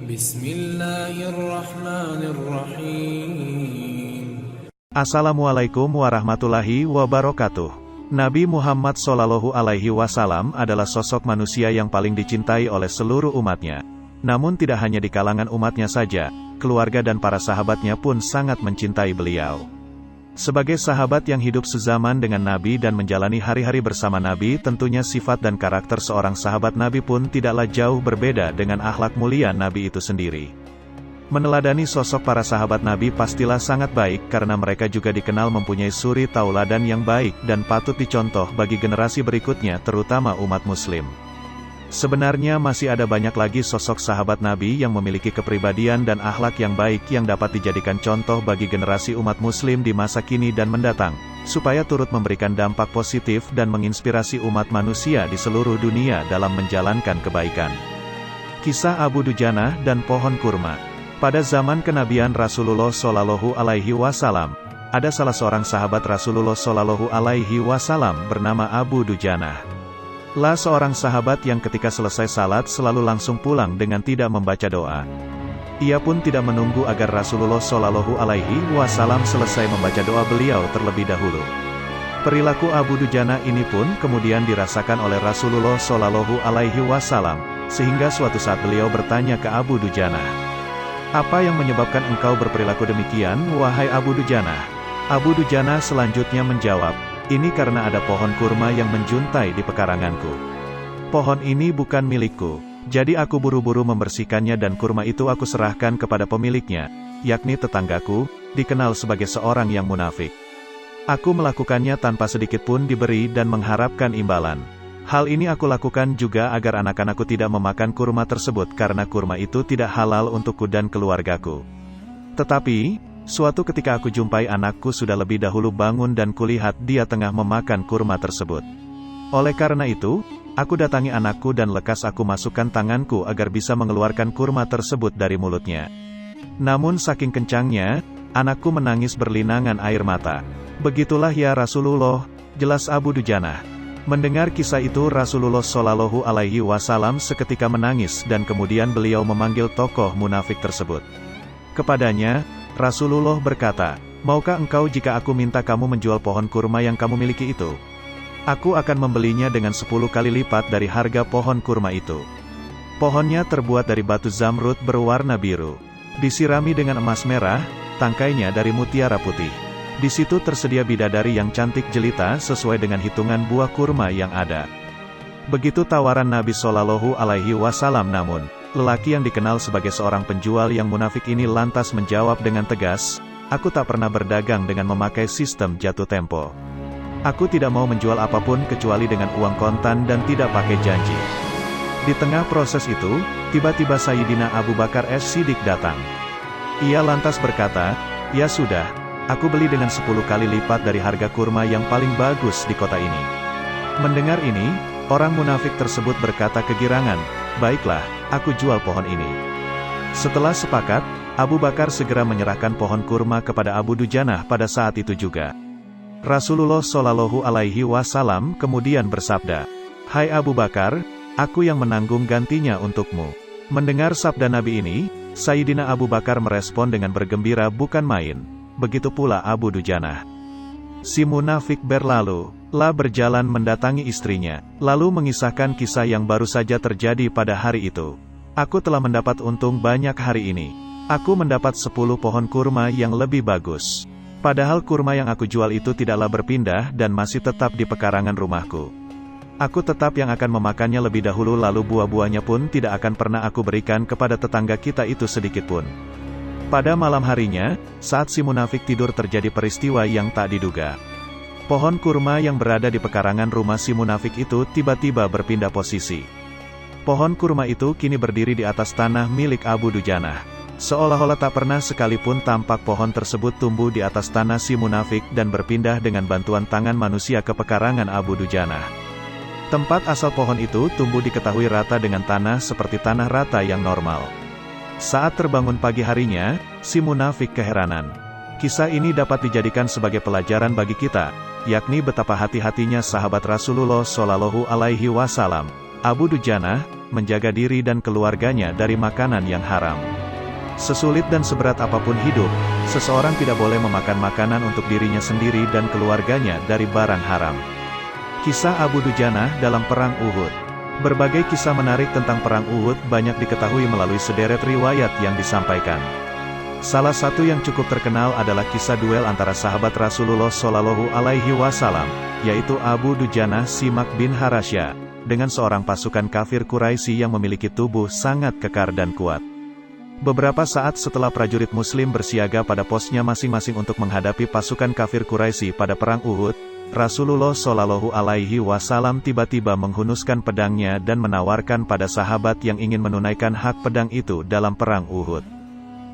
Bismillahirrahmanirrahim. Assalamualaikum warahmatullahi wabarakatuh. Nabi Muhammad SAW adalah sosok manusia yang paling dicintai oleh seluruh umatnya. Namun tidak hanya di kalangan umatnya saja, keluarga dan para sahabatnya pun sangat mencintai beliau. Sebagai sahabat yang hidup sezaman dengan Nabi dan menjalani hari-hari bersama Nabi, tentunya sifat dan karakter seorang sahabat Nabi pun tidaklah jauh berbeda dengan akhlak mulia Nabi itu sendiri. Meneladani sosok para sahabat Nabi pastilah sangat baik karena mereka juga dikenal mempunyai suri tauladan yang baik dan patut dicontoh bagi generasi berikutnya terutama umat muslim. Sebenarnya masih ada banyak lagi sosok sahabat Nabi yang memiliki kepribadian dan akhlak yang baik yang dapat dijadikan contoh bagi generasi umat muslim di masa kini dan mendatang, supaya turut memberikan dampak positif dan menginspirasi umat manusia di seluruh dunia dalam menjalankan kebaikan. Kisah Abu Dujanah dan pohon kurma. Pada zaman kenabian Rasulullah SAW, ada salah seorang sahabat Rasulullah SAW bernama Abu Dujanah. Seorang sahabat yang ketika selesai salat selalu langsung pulang dengan tidak membaca doa. Ia pun tidak menunggu agar Rasulullah SAW selesai membaca doa beliau terlebih dahulu. Perilaku Abu Dujanah ini pun kemudian dirasakan oleh Rasulullah SAW, sehingga suatu saat beliau bertanya ke Abu Dujanah, "Apa yang menyebabkan engkau berperilaku demikian, wahai Abu Dujanah?" Abu Dujanah selanjutnya menjawab, "Ini karena ada pohon kurma yang menjuntai di pekaranganku. Pohon ini bukan milikku, jadi aku buru-buru membersihkannya dan kurma itu aku serahkan kepada pemiliknya, yakni tetanggaku, dikenal sebagai seorang yang munafik. Aku melakukannya tanpa sedikit pun diberi dan mengharapkan imbalan. Hal ini aku lakukan juga agar anak-anakku tidak memakan kurma tersebut karena kurma itu tidak halal untukku dan keluargaku. Tetapi suatu ketika aku jumpai anakku sudah lebih dahulu bangun dan kulihat dia tengah memakan kurma tersebut. Oleh karena itu, aku datangi anakku dan lekas aku masukkan tanganku agar bisa mengeluarkan kurma tersebut dari mulutnya. Namun saking kencangnya, anakku menangis berlinangan air mata. Begitulah ya Rasulullah," jelas Abu Dujanah. Mendengar kisah itu Rasulullah SAW seketika menangis dan kemudian beliau memanggil tokoh munafik tersebut. Kepadanya, Rasulullah berkata, "Maukah engkau jika aku minta kamu menjual pohon kurma yang kamu miliki itu? Aku akan membelinya dengan 10 kali lipat dari harga pohon kurma itu." Pohonnya terbuat dari batu zamrud berwarna biru, disirami dengan emas merah, tangkainya dari mutiara putih. Di situ tersedia bidadari yang cantik jelita sesuai dengan hitungan buah kurma yang ada. Begitu tawaran Nabi SAW, namun lelaki yang dikenal sebagai seorang penjual yang munafik ini lantas menjawab dengan tegas, "Aku tak pernah berdagang dengan memakai sistem jatuh tempo. Aku tidak mau menjual apapun kecuali dengan uang kontan dan tidak pakai janji." Di tengah proses itu, tiba-tiba Sayyidina Abu Bakar As-Siddiq datang. Ia lantas berkata, "Ya sudah, aku beli dengan 10 kali lipat dari harga kurma yang paling bagus di kota ini." Mendengar ini, orang munafik tersebut berkata kegirangan, "Baiklah, aku jual pohon ini." Setelah sepakat, Abu Bakar segera menyerahkan pohon kurma kepada Abu Dujanah pada saat itu juga. Rasulullah SAW kemudian bersabda, "Hai Abu Bakar, aku yang menanggung gantinya untukmu." Mendengar sabda Nabi ini, Sayyidina Abu Bakar merespon dengan bergembira bukan main. Begitu pula Abu Dujanah. Si munafik berjalan mendatangi istrinya, lalu mengisahkan kisah yang baru saja terjadi pada hari itu. "Aku telah mendapat untung banyak hari ini. Aku mendapat 10 pohon kurma yang lebih bagus. Padahal kurma yang aku jual itu tidaklah berpindah dan masih tetap di pekarangan rumahku. Aku tetap yang akan memakannya lebih dahulu lalu buah-buahnya pun tidak akan pernah aku berikan kepada tetangga kita itu sedikitpun." Pada malam harinya, saat si munafik tidur terjadi peristiwa yang tak diduga. Pohon kurma yang berada di pekarangan rumah si munafik itu tiba-tiba berpindah posisi. Pohon kurma itu kini berdiri di atas tanah milik Abu Dujanah. Seolah-olah tak pernah sekalipun tampak pohon tersebut tumbuh di atas tanah si munafik dan berpindah dengan bantuan tangan manusia ke pekarangan Abu Dujanah. Tempat asal pohon itu tumbuh diketahui rata dengan tanah seperti tanah rata yang normal. Saat terbangun pagi harinya, si munafik keheranan. Kisah ini dapat dijadikan sebagai pelajaran bagi kita, yakni betapa hati-hatinya sahabat Rasulullah SAW. Abu Dujanah, menjaga diri dan keluarganya dari makanan yang haram. Sesulit dan seberat apapun hidup, seseorang tidak boleh memakan makanan untuk dirinya sendiri dan keluarganya dari barang haram. Kisah Abu Dujanah dalam Perang Uhud. Berbagai kisah menarik tentang Perang Uhud banyak diketahui melalui sederet riwayat yang disampaikan. Salah satu yang cukup terkenal adalah kisah duel antara sahabat Rasulullah Shallallahu Alaihi Wasallam, yaitu Abu Dujanah Simak bin Harasya, dengan seorang pasukan kafir Quraisy yang memiliki tubuh sangat kekar dan kuat. Beberapa saat setelah prajurit Muslim bersiaga pada posnya masing-masing untuk menghadapi pasukan kafir Quraisy pada Perang Uhud, Rasulullah Shallallahu Alaihi Wasallam tiba-tiba menghunuskan pedangnya dan menawarkan pada sahabat yang ingin menunaikan hak pedang itu dalam Perang Uhud.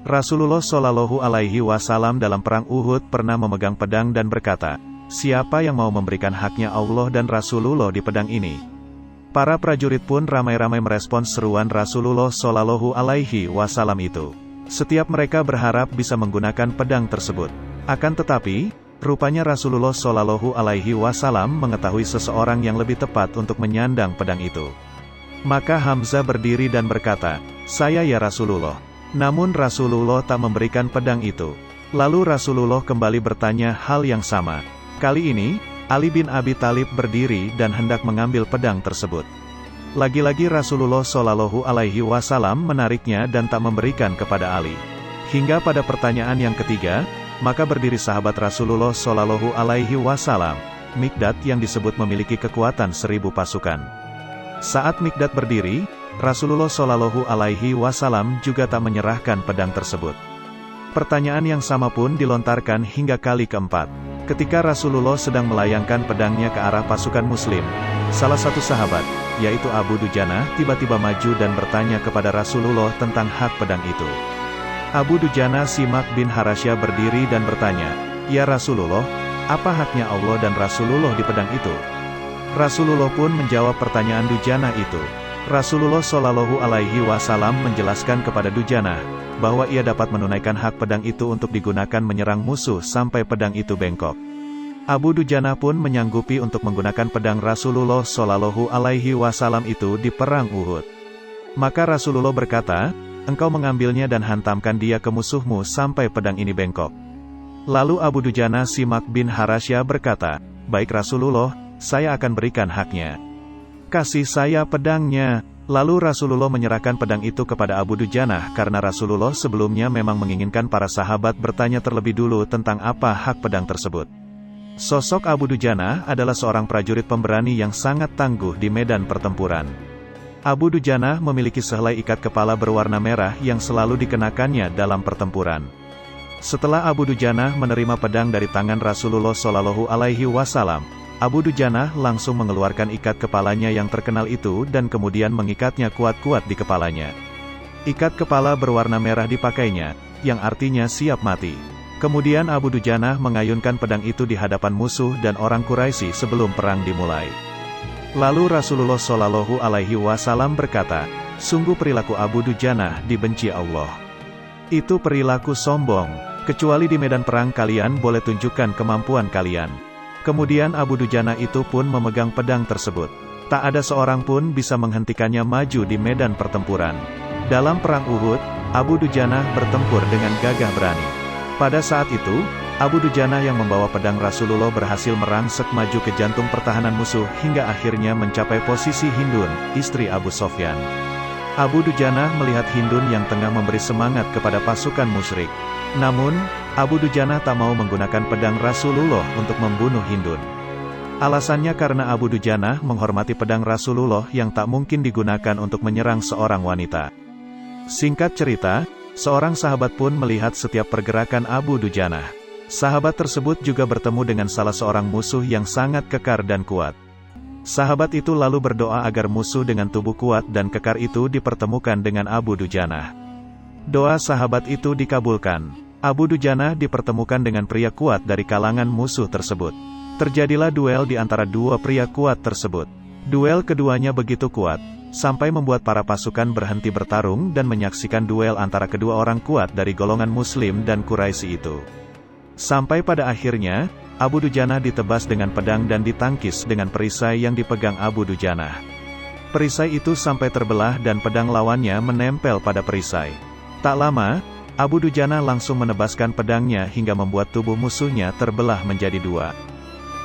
Rasulullah Shallallahu Alaihi Wasallam dalam Perang Uhud pernah memegang pedang dan berkata, "Siapa yang mau memberikan haknya Allah dan Rasulullah di pedang ini?" Para prajurit pun ramai-ramai merespons seruan Rasulullah Shallallahu Alaihi Wasallam itu. Setiap mereka berharap bisa menggunakan pedang tersebut. Akan tetapi, rupanya Rasulullah Shallallahu Alaihi Wasallam mengetahui seseorang yang lebih tepat untuk menyandang pedang itu. Maka Hamzah berdiri dan berkata, "Saya ya Rasulullah." Namun Rasulullah tak memberikan pedang itu. Lalu Rasulullah kembali bertanya hal yang sama. Kali ini, Ali bin Abi Thalib berdiri dan hendak mengambil pedang tersebut. Lagi-lagi Rasulullah Shallallahu Alaihi Wasallam menariknya dan tak memberikan kepada Ali. Hingga pada pertanyaan yang ketiga, maka berdiri sahabat Rasulullah Shallallahu Alaihi Wasallam, Mikdad yang disebut memiliki kekuatan 1000 pasukan. Saat Mikdad berdiri, Rasulullah Shallallahu Alaihi Wasallam juga tak menyerahkan pedang tersebut. Pertanyaan yang sama pun dilontarkan hingga kali keempat. Ketika Rasulullah sedang melayangkan pedangnya ke arah pasukan Muslim, salah satu sahabat, yaitu Abu Dujanah, tiba-tiba maju dan bertanya kepada Rasulullah tentang hak pedang itu. Abu Dujanah Simak bin Harasya berdiri dan bertanya, "Ya Rasulullah, apa haknya Allah dan Rasulullah di pedang itu?" Rasulullah pun menjawab pertanyaan Dujanah itu. Rasulullah Shallallahu Alaihi Wasallam menjelaskan kepada Dujanah, bahwa ia dapat menunaikan hak pedang itu untuk digunakan menyerang musuh sampai pedang itu bengkok. Abu Dujanah pun menyanggupi untuk menggunakan pedang Rasulullah Shallallahu Alaihi Wasallam itu di Perang Uhud. Maka Rasulullah berkata, "Engkau mengambilnya dan hantamkan dia ke musuhmu sampai pedang ini bengkok." Lalu Abu Dujanah Simak bin Harasya berkata, "Baik Rasulullah, saya akan berikan haknya. Kasih saya pedangnya." Lalu Rasulullah menyerahkan pedang itu kepada Abu Dujanah karena Rasulullah sebelumnya memang menginginkan para sahabat bertanya terlebih dulu tentang apa hak pedang tersebut. Sosok Abu Dujanah adalah seorang prajurit pemberani yang sangat tangguh di medan pertempuran. Abu Dujanah memiliki sehelai ikat kepala berwarna merah yang selalu dikenakannya dalam pertempuran. Setelah Abu Dujanah menerima pedang dari tangan Rasulullah Shallallahu Alaihi Wasallam, Abu Dujanah langsung mengeluarkan ikat kepalanya yang terkenal itu dan kemudian mengikatnya kuat-kuat di kepalanya. Ikat kepala berwarna merah dipakainya, yang artinya siap mati. Kemudian Abu Dujanah mengayunkan pedang itu di hadapan musuh dan orang Quraisy sebelum perang dimulai. Lalu Rasulullah Shallallahu Alaihi Wasallam berkata, "Sungguh perilaku Abu Dujanah dibenci Allah. Itu perilaku sombong, kecuali di medan perang kalian boleh tunjukkan kemampuan kalian." Kemudian Abu Dujanah itu pun memegang pedang tersebut. Tak ada seorang pun bisa menghentikannya maju di medan pertempuran. Dalam Perang Uhud, Abu Dujanah bertempur dengan gagah berani. Pada saat itu, Abu Dujanah yang membawa pedang Rasulullah berhasil merangsek maju ke jantung pertahanan musuh hingga akhirnya mencapai posisi Hindun, istri Abu Sofyan. Abu Dujanah melihat Hindun yang tengah memberi semangat kepada pasukan musyrik. Namun, Abu Dujanah tak mau menggunakan pedang Rasulullah untuk membunuh Hindun. Alasannya karena Abu Dujanah menghormati pedang Rasulullah yang tak mungkin digunakan untuk menyerang seorang wanita. Singkat cerita, seorang sahabat pun melihat setiap pergerakan Abu Dujanah. Sahabat tersebut juga bertemu dengan salah seorang musuh yang sangat kekar dan kuat. Sahabat itu lalu berdoa agar musuh dengan tubuh kuat dan kekar itu dipertemukan dengan Abu Dujanah. Doa sahabat itu dikabulkan. Abu Dujanah dipertemukan dengan pria kuat dari kalangan musuh tersebut. Terjadilah duel di antara dua pria kuat tersebut. Duel keduanya begitu kuat, sampai membuat para pasukan berhenti bertarung dan menyaksikan duel antara kedua orang kuat dari golongan Muslim dan Quraisy itu. Sampai pada akhirnya, Abu Dujanah ditebas dengan pedang dan ditangkis dengan perisai yang dipegang Abu Dujanah. Perisai itu sampai terbelah dan pedang lawannya menempel pada perisai. Tak lama, Abu Dujana langsung menebaskan pedangnya hingga membuat tubuh musuhnya terbelah menjadi dua.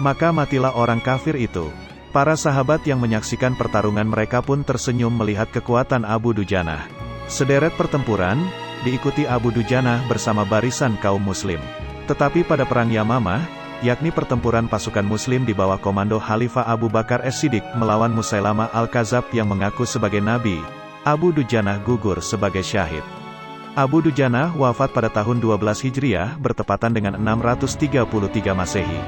Maka matilah orang kafir itu. Para sahabat yang menyaksikan pertarungan mereka pun tersenyum melihat kekuatan Abu Dujana. Sederet pertempuran diikuti Abu Dujana bersama barisan kaum muslim. Tetapi pada perang Yamamah, yakni pertempuran pasukan muslim di bawah komando Khalifah Abu Bakar As-Siddiq melawan Musailamah Al-Kadzab yang mengaku sebagai nabi, Abu Dujana gugur sebagai syahid. Abu Dujana wafat pada tahun 12 Hijriah bertepatan dengan 633 Masehi.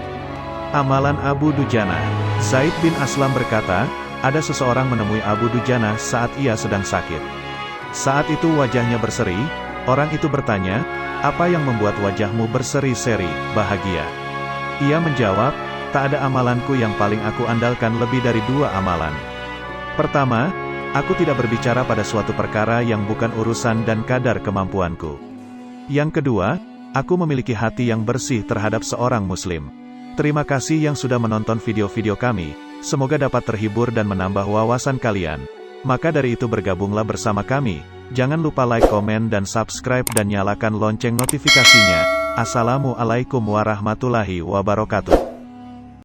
Amalan Abu Dujana. Zaid bin Aslam berkata, ada seseorang menemui Abu Dujana saat ia sedang sakit. Saat itu wajahnya berseri, orang itu bertanya, apa yang membuat wajahmu berseri-seri, bahagia? Ia menjawab, tak ada amalanku yang paling aku andalkan lebih dari dua amalan. Pertama, aku tidak berbicara pada suatu perkara yang bukan urusan dan kadar kemampuanku. Yang kedua, aku memiliki hati yang bersih terhadap seorang muslim. Terima kasih yang sudah menonton video-video kami, semoga dapat terhibur dan menambah wawasan kalian. Maka dari itu bergabunglah bersama kami, jangan lupa like, komen dan subscribe dan nyalakan lonceng notifikasinya. Assalamualaikum warahmatullahi wabarakatuh.